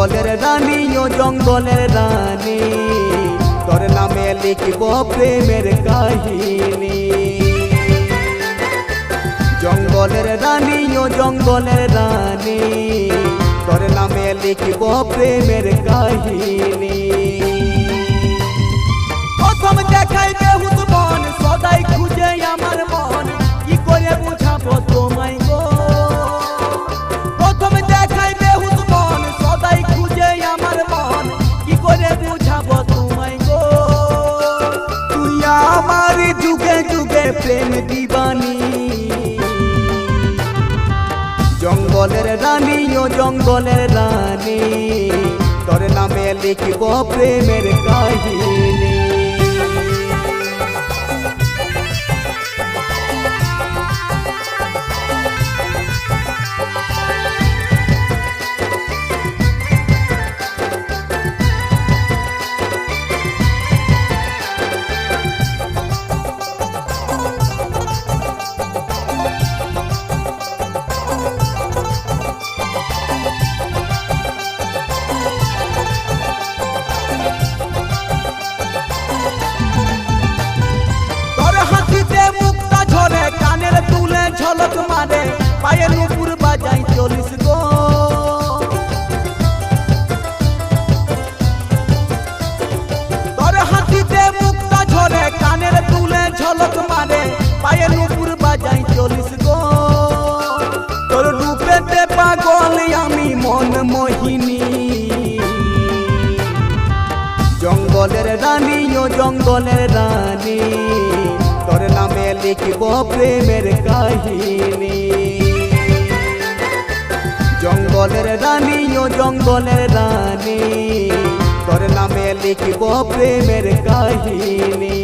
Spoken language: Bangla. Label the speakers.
Speaker 1: জঙ্গলের রানী ও জঙ্গলের রানী, তোর নামে লিখব প্রেমের কাহিনী। জঙ্গলের রানী ও জঙ্গলের রানী, তোর নামে লিখব প্রেমের কাহিনী। প্রথম দেখাই বেহুশ মন, সদাই খুঁজে আমার মন, কি করে বুঝাবো তোমায় গো। প্রথম দেখাই বেহুশ মন, সদাই খুঁজে আমার মন, কি করে বুঝাবো তোমায় গো। তুই আমার যুগে যুগে প্রেম দিবানী। জঙ্গলের রানী ও জঙ্গলের রানী, তোর নামে লিখব প্রেমের কাহিনী। কানের তুলে ঝলক মারে, পায়ে নুপুর বাজাই চলিস গো। তোর হাতিতে মুক্তা ঝরে, কানের তুলে ঝলক মারে, পায়ে নুপুর বাজাই চলিস গো। তোর রূপেতে পাগল আমি মন মোহিনী। জঙ্গলের রানী ও জঙ্গলের রানী, তোর নামে লিখব প্রেমের কাহিনী। জঙ্গলের রানী ও জঙ্গলের রানী, তোর নামে লিখব প্রেমের কাহিনী।